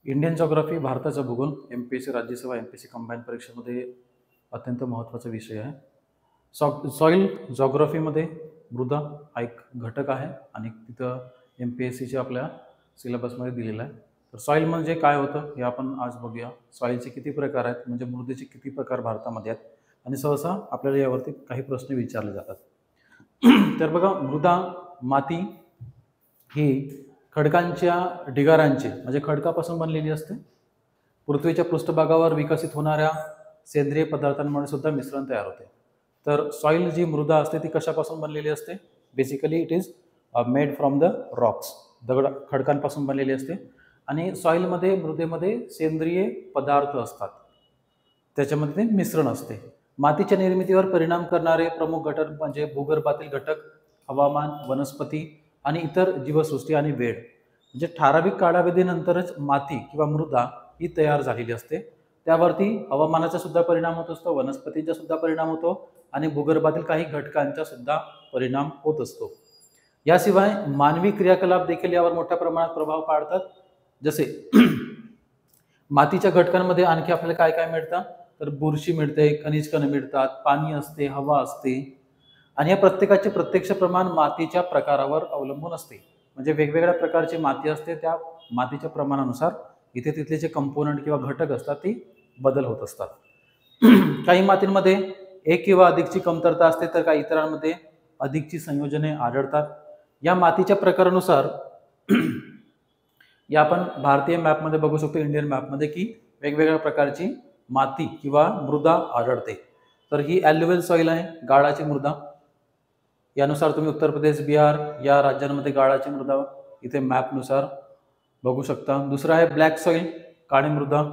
Indian geography भारताचा भूगोल MPSC राज्यसेवा MPSC combine परीक्षेमध्ये अत्यंत महत्त्वाचा विषय आहे. सॉईल जॉग्राफीमध्ये मृदा हा एक घटक आहे आणि तिथं MPSCच्या आपल्या सिलेबसमध्ये दिलेला आहे. तर सॉईल म्हणजे काय होतं हे आपण आज बघूया. सॉईलचे किती प्रकार आहेत, म्हणजे मृदेचे किती प्रकार भारतामध्ये आहेत आणि सहसा आपल्याला यावरती काही प्रश्न विचारले जातात. तर बघा, मृदा माती ही खडकांच्या ढिगारांची म्हणजे खडकापासून बनलेली असते. पृथ्वीच्या पृष्ठभागावर विकसित होणाऱ्या सेंद्रिय पदार्थांमुळे सुद्धा मिश्रण तयार होते. तर सॉईल जी मृदा असते ती कशापासून बनलेली असते? Basically it is made from the rocks. खडकांपासून बनलेली असते आणि सॉईलमध्ये मृदेमध्ये सेंद्रिय पदार्थ असतात, त्याच्यामध्ये ते मिश्रण असते. मातीच्या निर्मितीवर परिणाम करणारे प्रमुख घटक म्हणजे भूगर्भातील घटक, हवामान, वनस्पती आणि इतर जीवसृष्टी आणि वेळ. म्हणजे ठराविक कालावधीनंतरच माती किंवा मृदा ही तयार झालेली असते. त्यावरती हवामानाचा सुद्धा परिणाम होत असतो, वनस्पतींचा सुद्धा परिणाम होतो आणि भूगर्भातील काही घटकांचा सुद्धा परिणाम होत असतो. याशिवाय मानवी क्रियाकलाप देखील यावर मोठ्या प्रमाणात प्रभाव पाडतात. जसे मातीच्या घटकांमध्ये आणखी आपल्याला काय काय मिळतं? तर बुरशी मिळते, खनिज कण मिळतात, पाणी असते, हवा असते आणि या प्रत्येकाचे प्रत्यक्ष प्रमाण मातीच्या प्रकारावर अवलंबून असते. म्हणजे वेगवेगळ्या प्रकारची माती असते, त्या मातीच्या प्रमाणानुसार इथे तिथले जे कंपोनंट किंवा घटक असतात ती बदल होत असतात. काही मातींमध्ये एक किंवा अधिकची कमतरता असते, तर काही इतरांमध्ये अधिकची संयोजने आढळतात. या मातीच्या प्रकारानुसार या आपण भारतीय मॅपमध्ये बघू शकतो, इंडियन मॅपमध्ये, की वेगवेगळ्या प्रकारची माती किंवा मृदा आढळते. तर ही ॲल्युव्हियल सॉईल आहे, गाळाची मृदा. यानुसार तुम्ही उत्तर प्रदेश, बिहार या राज्यांमध्ये गाळाची मृदा इथे मॅपनुसार बघू शकता. दुसरा आहे ब्लॅक सॉईल, काळी मृदा.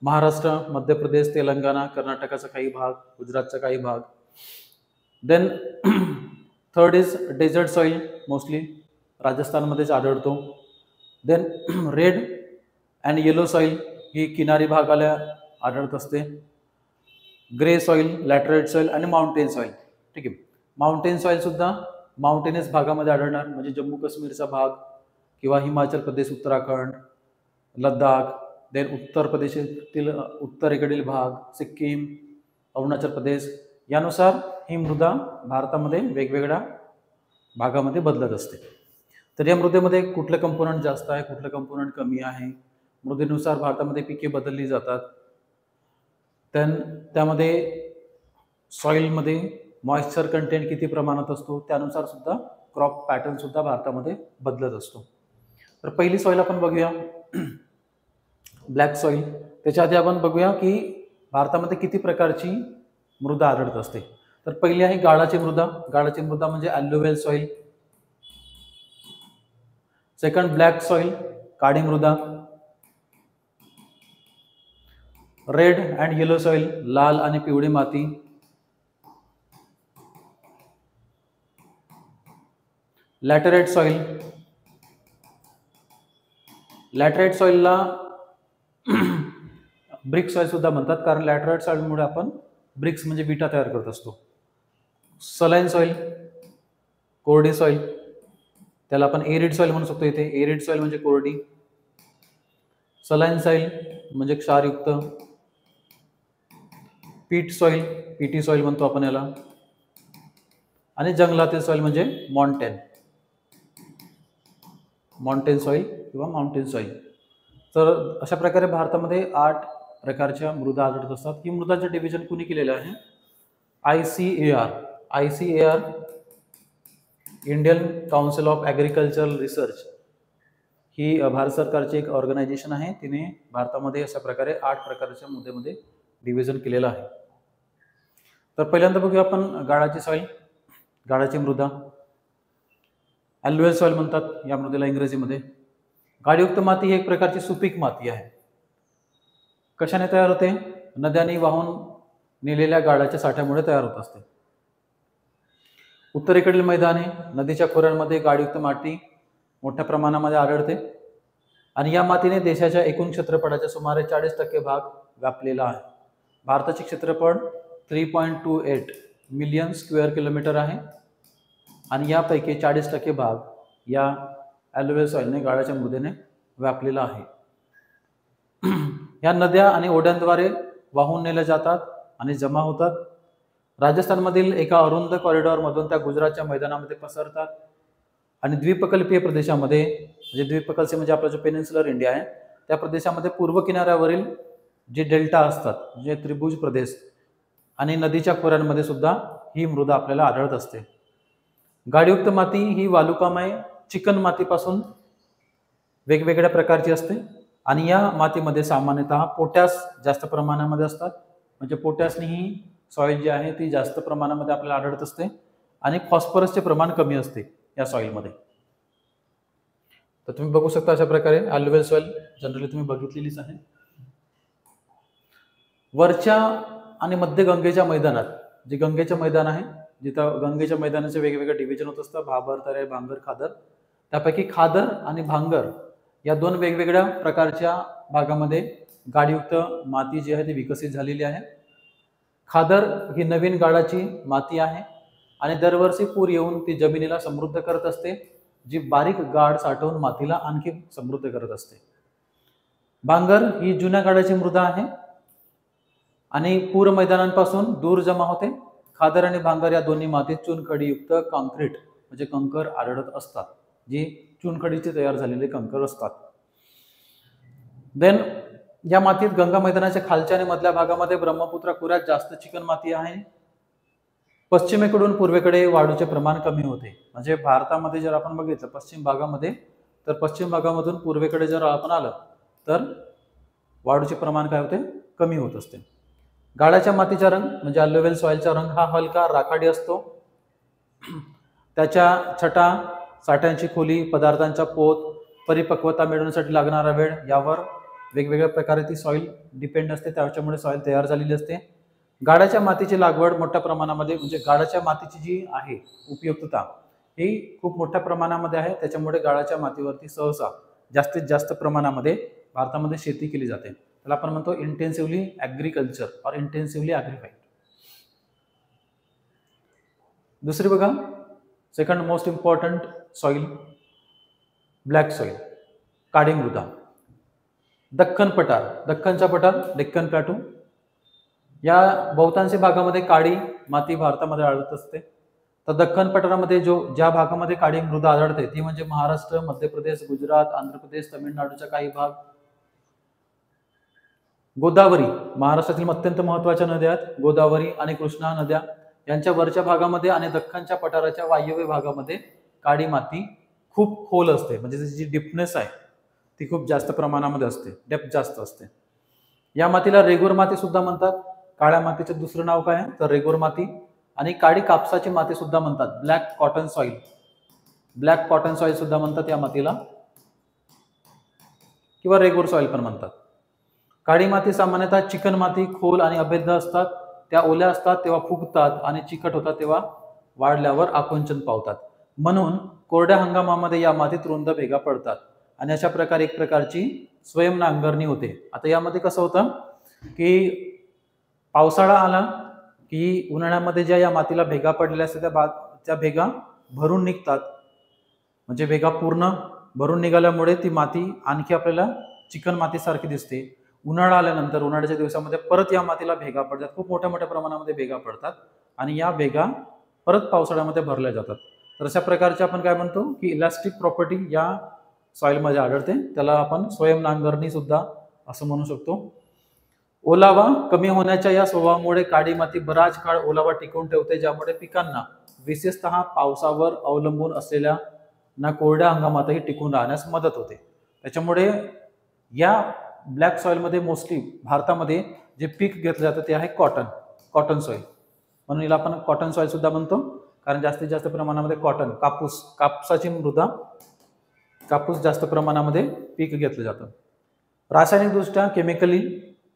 महाराष्ट्र, मध्य प्रदेश, तेलंगणा, कर्नाटकाचा काही भाग, गुजरातचा काही भाग. Then third is desert soil, mostly राजस्थानमध्येच आढळतो. Then red and yellow soil ही किनारी भागाला आढळत असते. ग्रे सॉईल, लॅटराइट सॉईल आणि माउंटेन सॉईल. ठीक आहे. माउंटेन सॉईल सुद्धा माउंटेनस भागामध्ये आढळणार, म्हणजे जम्मू काश्मीरचा भाग किंवा हिमाचल प्रदेश, उत्तराखंड, लडाख, देन उत्तर प्रदेशातील उत्तरेकडील भाग, सिक्कीम, अरुणाचल प्रदेश, यानुसार ही मृदा भारतामध्ये वेगवेगळ्या भागामध्ये बदलत असते. तर या मृदेमध्ये कुठलं कंपोनंट जास्त आहे, कुठलं कंपोनंट कमी आहे, मृदेनुसार भारतामध्ये पिके बदलली जातात. त्यामध्ये सॉईलमध्ये मॉइश्चर कंटेंट किती प्रमाणात असतो त्यानुसार सुद्धा क्रॉप पॅटर्न सुद्धा भारतामध्ये बदलत असतो. तर पहिली सॉईल आपण बघूया, ब्लॅक सॉईल. त्याच्या आधी आपण बघूया की भारतामध्ये किती प्रकारची मृदा आढळत असते. तर पहिली आहे गाळाची मृदा. गाळाची मृदा म्हणजे ॲल्युव्हियल सॉईल. सेकंड ब्लॅक सॉईल, काळी मृदा. रेड अँड येलो सॉईल, लाल आणि पिवळी माती. Laterite soil. लॅटराइट सॉईलला ब्रिक सॉईल सुद्धा म्हणतात, कारण लॅटराइट सॉईलमुळे आपण ब्रिक्स म्हणजे विटा तयार करत असतो. सलाईन सॉईल, कोरडी सॉईल, त्याला आपण एरिड सॉईल म्हणू शकतो. इथे एरिड सॉईल म्हणजे कोरडी. सलाईन सॉईल म्हणजे क्षारयुक्त. पीट सॉईल, पीटी सॉईल म्हणतो आपण याला. आणि जंगलातील सॉईल म्हणजे माउंटेन सॉईल किंवा माउंटेन सॉईल. तर अशा प्रकारे भारतामध्ये 8 प्रकारच्या मृदा आढळत असतात. ही मृदाचे डिव्हिजन कुणी केलेलं आहे? ICAR, Indian council of agricultural research, ही भारत सरकारची एक ऑर्गनायझेशन आहे. तिने भारतामध्ये अशा प्रकारे 8 प्रकारच्या मृदेमध्ये डिव्हिजन केलेलं आहे. तर पहिल्यांदा बघूया आपण गाळाची सॉईल, गाळाची मृदा. ॲल्युव्हियल सॉईल म्हणतात या मृदेला इंग्रजीमध्ये. गाळयुक्त माती ही एक प्रकारची सुपीक माती आहे. कशाने तयार होते? नद्यांनी वाहून नेलेल्या गाळाच्या साठ्यामुळे तयार होत असते. उत्तरेकडील मैदाने, नदीच्या खोऱ्यांमध्ये गाळयुक्त माती मोठ्या प्रमाणामध्ये आढळते आणि या मातीने देशाच्या एकूण क्षेत्रफळाच्या सुमारे 40% भाग व्यापलेला आहे. भारताचे क्षेत्रफळ 3.28 मिलियन स्क्वेअर किलोमीटर आहे आणि यापैकी 40% भाग या ॲल्युव्हियल सॉईलने, गाळाच्या मृदेने व्यापलेला आहे. ह्या नद्या आणि ओढ्यांद्वारे वाहून नेल्या जातात आणि जमा होतात. राजस्थानमधील एका अरुंद कॉरिडॉरमधून त्या गुजरातच्या मैदानामध्ये पसरतात आणि द्वीपकल्पीय प्रदेशामध्ये, म्हणजे द्वीपकल्पीय म्हणजे आपला जो पेनिन्सुलर इंडिया आहे त्या प्रदेशामध्ये पूर्व किनाऱ्यावरील जे डेल्टा असतात, जे त्रिभुज प्रदेश आणि नदीच्या खोऱ्यांमध्ये सुद्धा ही मृदा आपल्याला आढळत असते. गाळयुक्त माती ही वालुकामय चिकन मातीपासून वेगवेगळ्या प्रकारची असते आणि या मातीमध्ये सामान्यतः पोटॅश जास्त प्रमाणामध्ये असतात. म्हणजे पोटॅशनी ही सॉइल जी आहे ती जास्त प्रमाणामध्ये आपल्याला आढळत असते आणि फॉस्फरसचे प्रमाण कमी असते या सॉइलमध्ये. तर तुम्ही बघू शकता अशा प्रकारे अल्युव्हियल सॉइल जनरली तुम्ही बघितलेलीच आहे. वरच्या आणि मध्य गंगेच्या मैदानात, जे गंगेचे मैदान आहे, जिथं गंगेच्या मैदानाचे वेगवेगळे डिव्हिजन होत असतं, भाबर, तरे, भांगर, खादर. त्यापैकी खादर आणि भांगर या दोन वेगवेगळ्या प्रकारच्या भागामध्ये गाळयुक्त माती जी आहे ती विकसित झालेली आहे. खादर ही नवीन गाळाची माती आहे आणि दरवर्षी पूर येऊन ती जमिनीला समृद्ध करत असते, जी बारीक गाळ साठवून मातीला आणखी समृद्ध करत असते. भांगर ही जुन्या गाळाची मृदा आहे आणि पूर मैदानांपासून दूर जमा होते. खादर आणि भांगर या दोन्ही मातीत चुनखडीयुक्त कॉन्क्रीट म्हणजे कंकर आढळत असतात, जी चुनखडीचे तयार झालेले कंकर असतात. देन या मातीत गंगा मैदानाच्या खालच्या आणि मधल्या भागामध्ये ब्रह्मपुत्रा खोऱ्यात जास्त चिकन माती आहे. पश्चिमेकडून पूर्वेकडे वाळूचे प्रमाण कमी होते. म्हणजे भारतामध्ये जर आपण बघितलं पश्चिम भागामध्ये, तर पश्चिम भागामधून पूर्वेकडे जर आपण आलं तर वाळूचे प्रमाण काय होते, कमी होत असते. गाळाच्या मातीचा रंग म्हणजे अल्युव्हियल सॉइलचा रंग हा हलका राखाडी असतो. त्याच्या छटा, साठ्यांची खोली, पदार्थांचा पोत, परिपक्वता मिळवण्यासाठी लागणारा वेळ यावर वेगवेगळ्या प्रकारे ती सॉइल डिपेंड असते. त्याच्यामुळे सॉइल तयार झालेली असते. गाळाच्या मातीची लागवड मोठ्या प्रमाणामध्ये, म्हणजे गाळाच्या मातीची जी आहे उपयुक्तता ही खूप मोठ्या प्रमाणामध्ये आहे. त्याच्यामुळे गाळाच्या मातीवरती सहसा जास्तीत जास्त प्रमाणामध्ये भारतामध्ये शेती केली जाते. त्याला आपण म्हणतो इंटेन्सिव्हली ॲग्रिकल्चर और इंटेन्सिव्हली ॲग्रिफाईड. दुसरी बघा, second most important soil, black soil, काळी मृदा. दख्खन पठार, दख्खनचा पठार, डेक्कन प्लॅटू या बहुतांशी भागामध्ये काळी माती भारतामध्ये आढळत असते. तर दख्खन पठारामध्ये ज्या भागामध्ये काळी मृदा आढळते ती म्हणजे महाराष्ट्र, मध्य प्रदेश, गुजरात, आंध्र प्रदेश, तामिळनाडूचा काही भाग. गोदावरी, महाराष्ट्रातील अत्यंत महत्त्वाच्या नद्या आहेत गोदावरी आणि कृष्णा नद्या, यांच्या वरच्या भागामध्ये आणि दख्खनच्या पठाराच्या वायव्य भागामध्ये काळी माती खूप खोल असते. म्हणजे त्याची जी डिपनेस आहे ती खूप जास्त प्रमाणामध्ये असते, डेप्थ जास्त असते. या मातीला रेगूर माती सुद्धा म्हणतात. काळ्या मातीचं दुसरं नाव काय आहे तर रेगूर माती. आणि काळी कापसाची माती सुद्धा म्हणतात, black cotton soil. Black cotton soil सुद्धा म्हणतात या मातीला, किंवा रेगूर सॉइल पण म्हणतात. काळी माती सामान्यतः चिकन माती, खोल आणि अभेद्य असतात. त्या ओल्या असतात तेव्हा फुगतात आणि चिकट होतात तेव्हा वाढल्यावर आकुंचन पावतात. म्हणून कोरड्या हंगामामध्ये या मातीत रुंद भेगा पडतात आणि अशा प्रकारे एक प्रकारची स्वयं नांगरणी होते. आता यामध्ये कसं होतं की पावसाळा आला की उन्हाळ्यामध्ये ज्या या मातीला भेगा पडलेल्या असतात त्या भेगा भरून निघतात. म्हणजे भेगा पूर्ण भरून निघाल्यामुळे ती माती आणखी आपल्याला चिकन मातीसारखी दिसते. उन्हाळा आल्यानंतर उन्हाळ्याच्या दिवसामध्ये परत या मातीला भेगा पडतात, खूप मोठ्या मोठ्या प्रमाणामध्ये भेगा पडतात आणि या भेगा परत पावसाळ्यामध्ये भरल्या जातात. तर अशा प्रकारचे आपण काय म्हणतो की इलास्टिक प्रॉपर्टी या सॉइलमध्ये आढळते. त्याला आपण स्वयं नांगरणी सुद्धा असं म्हणू शकतो. ओलावा कमी होण्याच्या या स्वभावामुळे काळी माती बराच काळ ओलावा टिकवून ठेवते, ज्यामुळे पिकांना विशेषतः पावसावर अवलंबून असलेल्या ना कोरड्या हंगामातही टिकून राहण्यास मदत होते. त्याच्यामुळे या ब्लॅक सॉइलमध्ये मोस्टली भारतामध्ये जे पीक घेतलं जातं ते आहे कॉटन सॉइल. म्हणून याला आपण कॉटन सॉइल सुद्धा म्हणतो, कारण जास्तीत जास्त प्रमाणामध्ये कॉटन, कापसाची मृदा, कापूस जास्त प्रमाणामध्ये पीक घेतलं जातं. रासायनिकदृष्ट्या केमिकली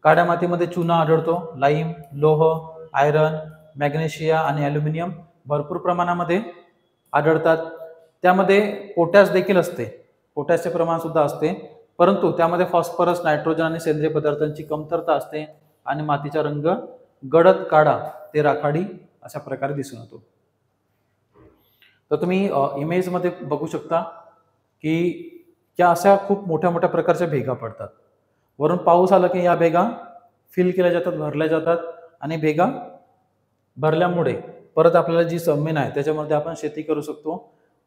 काळ्या मातीमध्ये चुना आढळतो. लाईम, लोह, आयरन, मॅग्नेशिया आणि ॲल्युमिनियम भरपूर प्रमाणामध्ये आढळतात. त्यामध्ये पोटॅश देखील असते, पोटॅशचे प्रमाण सुद्धा असते, परंतु त्यामध्ये फॉस्फरस, नायट्रोजन आणि सेंद्रिय पदार्थांची कमतरता असते आणि मातीचा रंग गडद काळा ते राखाडी अशा प्रकारे दिसून येतो. तर तुम्ही इमेजमध्ये बघू शकता की त्या अशा खूप मोठ्या मोठ्या प्रकारच्या भेगा पडतात. वरून पाऊस आला की या भेगा फिल केल्या जातात, भरल्या जातात आणि भेगा भरल्यामुळे परत आपल्याला जी जमीन आहे त्याच्यामध्ये आपण शेती करू शकतो.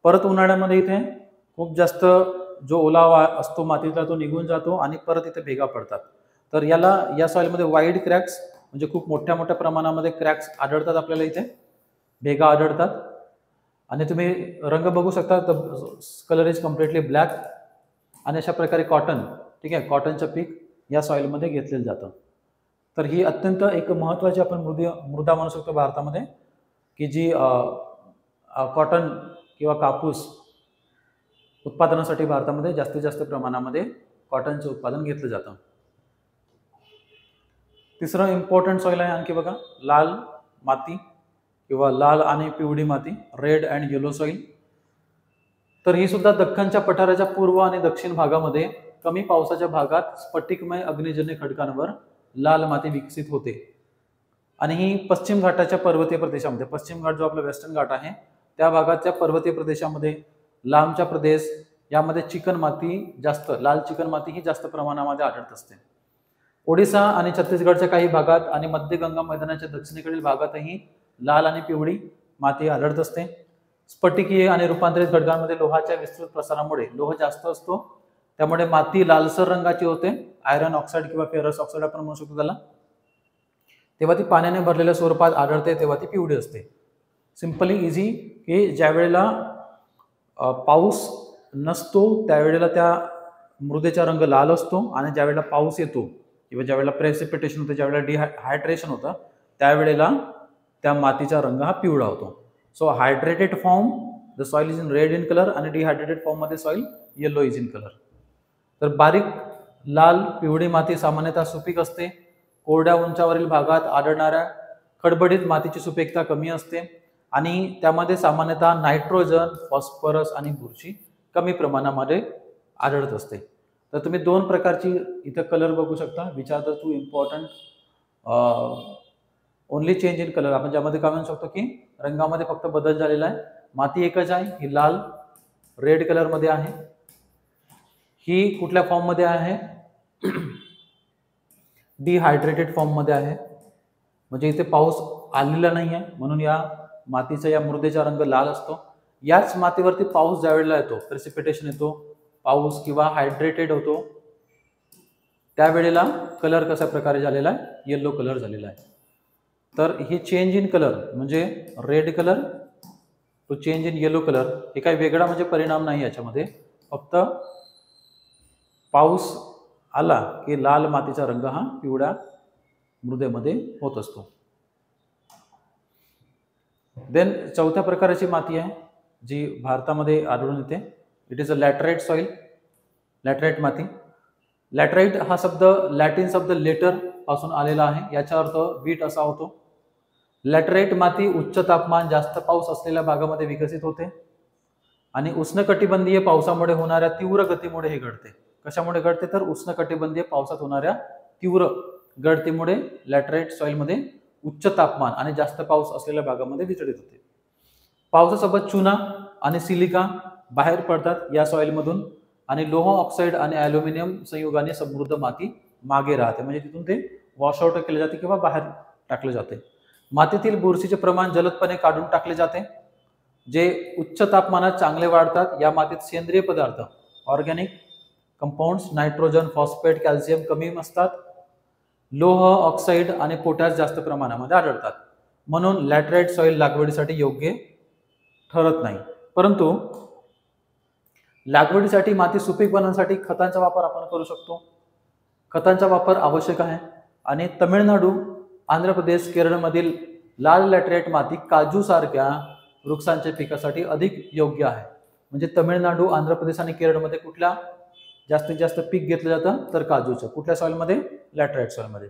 परत उन्हाळ्यामध्ये इथे खूप जास्त जो ओलावा असतो मातीतला तो निघून जातो आणि परत इथे भेगा पडतात. तर या सॉइलमध्ये वाईड क्रॅक्स म्हणजे खूप मोठ्या मोठ्या प्रमाणामध्ये क्रॅक्स आढळतात, आपल्याला इथे भेगा आढळतात. आणि तुम्ही रंग बघू शकता, कलर इज कम्प्लिटली ब्लॅक. आणि अशा प्रकारे कॉटन, ठीक आहे, कॉटनचं पीक या सॉइलमध्ये घेतलेलं जातं. तर ही अत्यंत एक महत्त्वाची आपण मृदा म्हणू शकतो भारतामध्ये, की जी कॉटन किंवा कापूस उत्पादनासाठी भारतामध्ये जास्तीत जास्त प्रमाणामध्ये कॉटनचं उत्पादन घेतलं जातं. तिसरं इम्पॉर्टंट सॉइल आहे आणखी बघा, लाल माती किंवा लाल आणि पिवळी माती, रेड अँड येलो सॉइल. तर ही सुद्धा दख्खनच्या पठाराच्या पूर्व आणि दक्षिण भागामध्ये कमी पावसाच्या भागात स्फटिकमय अग्निजन्य खडकांवर लाल माती विकसित होते. आणि ही पश्चिम घाटाच्या पर्वतीय प्रदेशामध्ये, पश्चिम घाट जो आपला वेस्टर्न घाट आहे त्या भागाच्या पर्वतीय प्रदेशामध्ये, लांबच्या प्रदेश यामध्ये चिकन माती जास्त, लाल चिकन माती ही जास्त प्रमाणामध्ये आढळत असते. ओडिसा आणि छत्तीसगडच्या काही भागात आणि मध्य गंगा मैदानाच्या दक्षिणेकडील भागातही लाल आणि पिवळी माती आढळत असते. स्फटिकीय आणि रूपांतरित खडकांमध्ये लोहाच्या विस्तृत प्रसारामुळे लोह जास्त असतो, त्यामुळे माती लालसर रंगाची होते. आयरन ऑक्साईड किंवा फेरस ऑक्साईड आपण म्हणू शकतो त्याला. तेव्हा ती पाण्याने भरलेल्या स्वरूपात आढळते, तेव्हा ती पिवळी असते. सिंपली इझी, की ज्या वेळेला पाऊस नसतो त्यावेळेला त्या मृदेचा रंग लाल असतो, आणि ज्या वेळेला पाऊस येतो किंवा ज्या वेळेला प्रेसिपिटेशन होतं, ज्या वेळेला डिहायड्रेशन होतं त्यावेळेला त्या मातीचा रंग हा पिवळा होतो. So hydrated form the soil is in red in colour, आणि डिहायड्रेटेड फॉर्म मध्ये soil yellow is in colour. तर बारीक लाल पिवळी माती सामान्यतः सुपीक असते. कोरड्या उंचावरील भागात आढळणाऱ्या खडबडीत मातीची सुपीकता कमी असते, आणि त्यामध्ये सामान्यतः नायट्रोजन, फॉस्फरस आणि बुरशी कमी प्रमाणामध्ये आढळत असते. तर तुम्ही दोन प्रकारची इथं कलर बघू शकता, which are the two important only change in colour. आपण ज्यामध्ये काय म्हणू शकतो की रंगामध्ये फक्त बदल झालेला आहे. माती एकच आहे, ही लाल रेड कलर मध्ये आहे. ही कुठल्या फॉर्म मध्ये आहे? डिहायड्रेटेड फॉर्म मध्ये आहे, म्हणजे इथे पाऊस आलेला नाही आहे म्हणून या मातीचा, या मृदेचा रंग लाल असतो. याच मातीवरती पाऊस ज्या वेळेला येतो, प्रेसिपिटेशन येतो, पाऊस किंवा हायड्रेटेड होतो, त्यावेळेला कलर कशा प्रकारे झालेला आहे? येलो कलर झालेला आहे. तर ही चेंज इन कलर म्हणजे red colour to change in yellow colour, हे काही वेगळा म्हणजे परिणाम नाही याच्यामध्ये. फक्त पाऊस आला की लाल मातीचा रंग हा पिवळ्या मृदेमध्ये होत असतो. देन चौथ्या प्रकारची माती आहे जी भारतामध्ये आढळून येते. It is a laterite soil, laterite माती. लॅटराइट हा शब्द लॅटिन शब्द लेटर पासून आलेला आहे, याचा अर्थ वीट असा होतो. लॅटराइट माती उच्च तापमान, जास्त पाऊस असलेल्या भागामध्ये विकसित होते, आणि उष्णकटिबंधीय पावसामुळे होणाऱ्या तीव्र गतीमुळे हे घडते. कशामुळे घडते? तर उष्णकटिबंधीय पावसात होणाऱ्या तीव्र गळतीमुळे लॅटराइट सॉइलमध्ये उच्च तापमान आणि जास्त पाऊस असलेल्या भागामध्ये वितळीत होते. पावसासोबत चुना आणि सिलिका बाहेर पडतात या सॉइलमधून, आणि लोह ऑक्साईड आणि ॲल्युमिनियम संयुगाने समृद्ध माती मागे राहते, म्हणजे तिथून ते वॉशआउट केले जाते किंवा बाहेर टाकले जाते. मातीतील बुरशीचे प्रमाण जलदपणे काढून टाकले जाते, जे उच्च तापमानात चांगले वाढतात. या मातीत सेंद्रिय पदार्थ, organic compounds, nitrogen, phosphate, calcium कमी असतात. लोह ऑक्साईड आणि पोटॅश जास्त प्रमाणामध्ये आढळतात, म्हणून लॅटराइट सॉइल लागवडीसाठी योग्य ठरत नाही. परंतु लागवडीसाठी माती सुपीक बनवण्यासाठी खतांचा वापर आपण करू शकतो. खतांचा वापर आवश्यक आहे, आणि तमिळनाडू, आंध्र प्रदेश, केरळमधील लाल लॅटराइट माती काजू सारख्या वृक्षांच्या पिकासाठी अधिक योग्य आहे. म्हणजे तमिळनाडू, आंध्र प्रदेश आणि केरळमध्ये कुठल्या जास्तीत जास्त पीक घेतलं जातं? तर काजूचं. कुठल्या सॉइलमध्ये? लॅटराइट सॉइलमध्ये.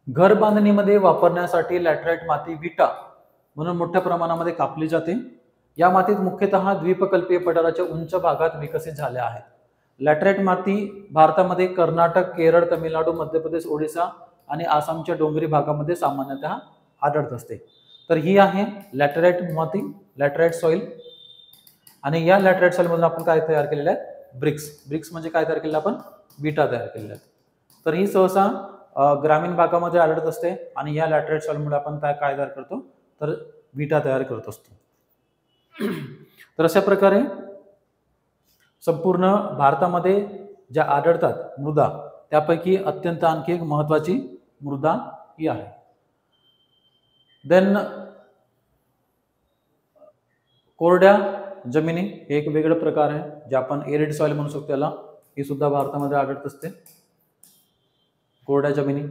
घर बांधणीमध्ये वापरण्यासाठी लॅटराइट माती विटा म्हणून मोठ्या प्रमाणामध्ये कापली जाते. या मातीत मुख्यतः द्वीपकल्पीय पठाराच्या उंच भागात विकसित झाल्या आहेत. लॅटराइट माती भारतामध्ये कर्नाटक, केरळ, तमिळनाडू, मध्य प्रदेश, ओडिसा आणि आसामच्या डोंगरी भागामध्ये सामान्यतः आढळत असते. तर ही आहे लॅटराइट माती, लॅटराइट सॉइल. आणि या लॅटराइट सॉइल मधून आपण काय तयार केलेलं आहे? ब्रिक्स. ब्रिक्स म्हणजे काय तयार केलेलं आपण? विटा तयार केलेल्या आहेत. तर ही सहसा ग्रामीण भागामध्ये आढळत असते आणि या लॅटराइट सॉइलमुळे आपण काय तयार करतो, तर विटा तयार करत असतो. तर अशा प्रकारे संपूर्ण भारतामध्ये ज्या आढळतात मृदा, त्यापैकी अत्यंत आणखी एक महत्वाची मृदा ही आहे. देन कोरड्या जमिनी हे एक वेगळं प्रकार आहे, जे आपण एरिड सॉइल म्हणू शकतो त्याला. ही सुद्धा भारतामध्ये आढळत असते, कोरड्या जमिनी.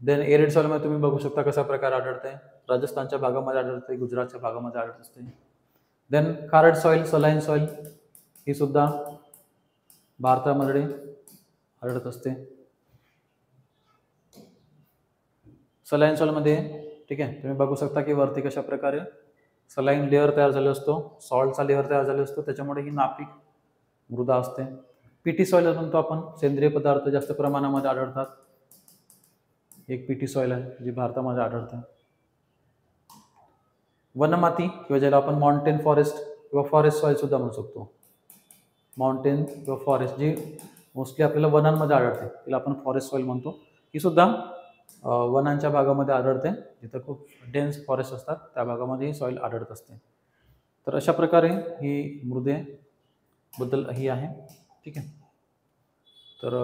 देन एरिड सॉइल मध्ये तुम्ही बघू शकता कसा प्रकार आढळते. राजस्थानच्या भागामध्ये आढळते, गुजरातच्या भागामध्ये आढळत असते. देन खारट सॉइल, सलाईन सॉइल ही सुद्धा भारतामध्ये आढळत असते. सलाईन सॉइल मध्ये ठीक आहे, तुम्ही बघू शकता की वरती कशा प्रकारे सलाईन लेअर तयार झाला असतो, सॉल्टचा लेअर तयार झाला असतो, त्याच्यामुळे ही नापीक मृदा असते. पीटी सॉइल म्हणतो आपण, सेंद्रिय पदार्थ जास्त प्रमाणामध्ये आढळतात. एक पीटी सॉइल आहे जी भारतामध्ये आढळते. वनमाती किंवा ज्याला आपण माउंटेन फॉरेस्ट किंवा फॉरेस्ट सॉइल सुद्धा म्हणू शकतो. माउंटेन किंवा फॉरेस्ट जी मोस्टली आपल्याला वनांमध्ये आढळते, तिला आपण फॉरेस्ट सॉइल म्हणतो. ही सुद्धा वनांच्या भागामध्ये आढळते, जिथं खूप डेन्स फॉरेस्ट असतात त्या भागामध्ये ही सॉइल आढळत असते. तर अशा प्रकारे ही मृदेबद्दल ही आहे. ठीक आहे. तर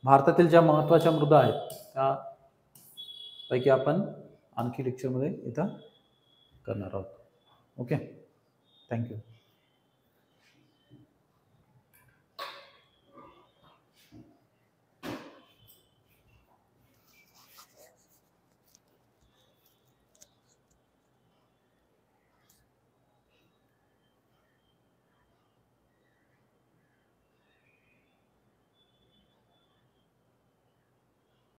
भारतातील ज्या महत्त्वाच्या मृदा आहेत त्यापैकी आपण आणखी लेक्चरमध्ये इथं करणार आहोत. Okay, thank you.